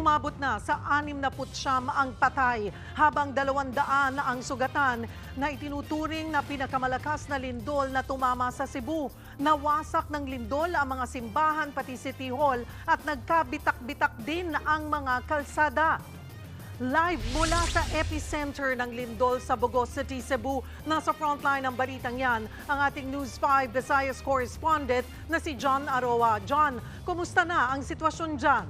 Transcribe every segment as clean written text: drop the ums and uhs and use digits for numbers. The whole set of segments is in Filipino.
Umabot na sa 69 ang patay habang 200 na ang sugatan na itinuturing na pinakamalakas na lindol na tumama sa Cebu. Nawasak ng lindol ang mga simbahan pati City Hall at nagkabitak-bitak din ang mga kalsada. Live mula sa epicenter ng lindol sa Bugos City, Cebu. Nasa frontline ng balitang yan ang ating News 5 Visayas correspondent na si John Aroa. John, kumusta na ang sitwasyon dyan?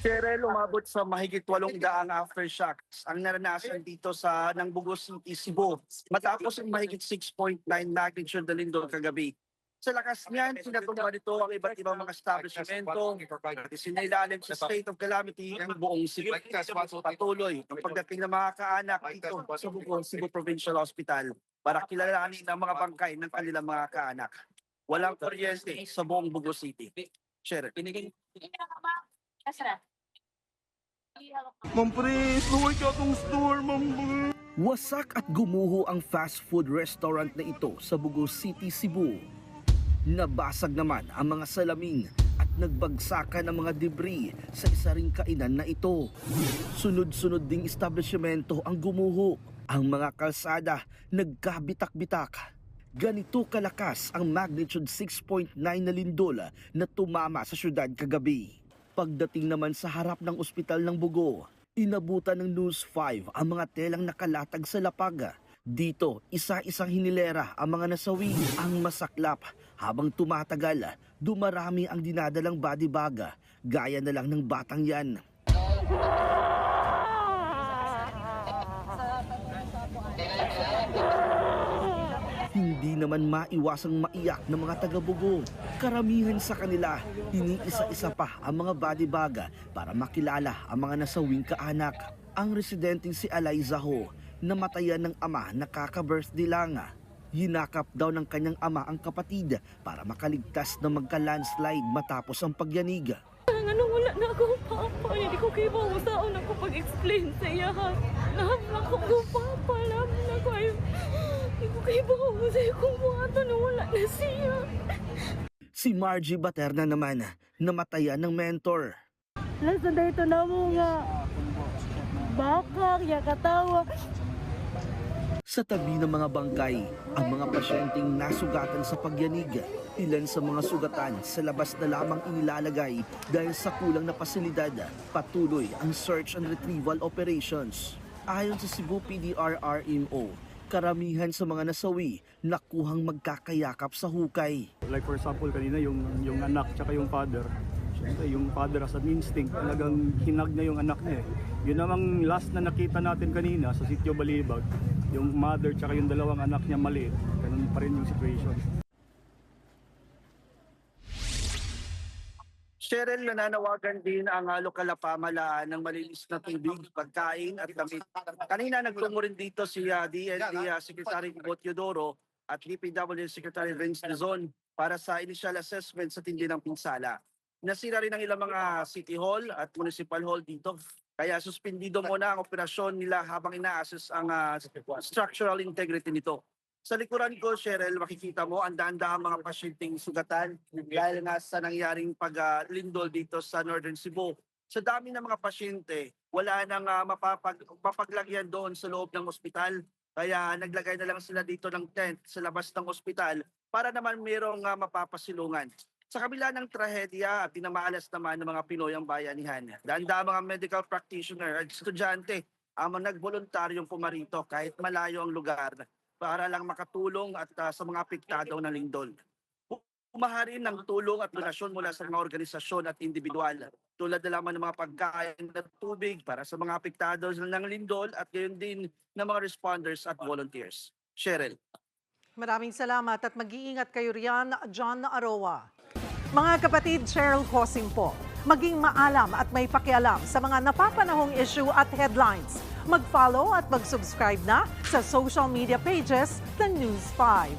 Cheryl, umabot sa mahigit 800 aftershocks ang naranasan dito sa Bugos City, Cebu matapos ang mahigit 6.9 magnitude na lindol kagabi. Sa lakas niyan, sinatumba nito ang iba't ibang mga establishmento at isinailalim sa state of calamity ang buong Cebu. Patuloy ang pagdating ng mga kaanak dito sa Bugos Cebu Provincial Hospital para kilalanin ang mga bangkay ng kanilang mga kaanak. Walang kuryente sa buong Bugos City. Cheryl. Mampres, luway ka itong store, Wasak at gumuho ang fast food restaurant na ito sa Bugos City, Cebu. Nabasag naman ang mga salamin at nagbagsakan ang mga debris sa isa ring kainan na ito. Sunod-sunod ding establishmento ang gumuho. Ang mga kalsada nagkabitak-bitak. Ganito kalakas ang magnitude 6.9 na lindol na tumama sa syudad kagabi. Pagdating naman sa harap ng ospital ng Bugo, inabutan ng News 5 ang mga telang nakalatag sa lapag. Dito, isa-isang hinilera ang mga nasawi. Ang masaklap, habang tumatagal, dumarami ang dinadalang body bag, gaya na lang ng batang yan. Hindi naman maiwasang maiyak ng mga taga-Bugo. Karamihan sa kanila, iniisa-isa pa ang mga body bag para makilala ang mga nasawing kaanak. Ang residenteng si Eliza Ho, namatayan ng ama na kaka-birthday lang. Hinakap daw ng kanyang ama ang kapatid para makaligtas na magka-landslide matapos ang pagyanig. Ano, wala na akong papa. Hindi ko kayo mahusaon ako pag-explain sa iya. Lahat na akong papa. Lahat na ko ay... Hindi ko kayo mahusayon kung buhato na wala na siya. Si Margie Baterna naman, namatayan ng mentor. Lasa na ito na mo nga. Bakak, yakatawa. Sa tabi ng mga bangkay, ang mga pasyenteng nasugatan sa pagyanig. Ilan sa mga sugatan sa labas na lamang inilalagay dahil sa kulang na pasilidad. Patuloy ang search and retrieval operations. Ayon sa Cebu PDRRMO, karamihan sa mga nasawi nakuhang magkakayakap sa hukay. Like for example, kanina yung anak tsaka yung father. Siyempre, yung father as an instinct, talagang hinag niya yung anak niya. Yun namang last na nakita natin kanina sa Sitio Balibag, yung mother tsaka yung dalawang anak niya maliit. Ganun pa rin yung situation. Cheryl, nananawagan din ang lokal na pamahalaan ng malinis na tubig, pagkain at damit. Kanina nagtungo rin dito si DND Secretary Bot Teodoro at DPW Secretary Vince Dizon para sa initial assessment sa tindi ng pinsala. Nasira rin ang ilang mga City Hall at Municipal Hall dito. Kaya suspendido muna ang operasyon nila habang ina-assess ang structural integrity nito. Sa likuran ko, Cheryl, makikita mo ang daan-daang mga pasyenteng sugatan dahil nga sa nangyaring paglindol dito sa Northern Cebu. Sa dami ng mga pasyente, wala nang mapaglagyan doon sa loob ng ospital. Kaya naglagay na lang sila dito ng tent sa labas ng ospital para naman mayroong mapapasilungan. Sa kabila ng trahedya, pinamaalas naman ng mga Pinoy ang bayanihan. Daan-daang mga medical practitioner at estudyante ang nagboluntaryong pumarito kahit malayo ang lugar para lang makatulong at sa mga apektado ng lindol. Pumaharin ng tulong at donasyon mula sa mga organisasyon at individual tulad na lamang ng mga pagkain at tubig para sa mga apektado ng lindol at gayon din ng mga responders at volunteers. Cheryl. Maraming salamat at mag-iingat kayo riyan, John Aroa. Mga kapatid, Cheryl Cosing po. Maging maalam at may pakialam sa mga napapanahong issue at headlines. Mag-follow at mag-subscribe na sa social media pages ng News 5.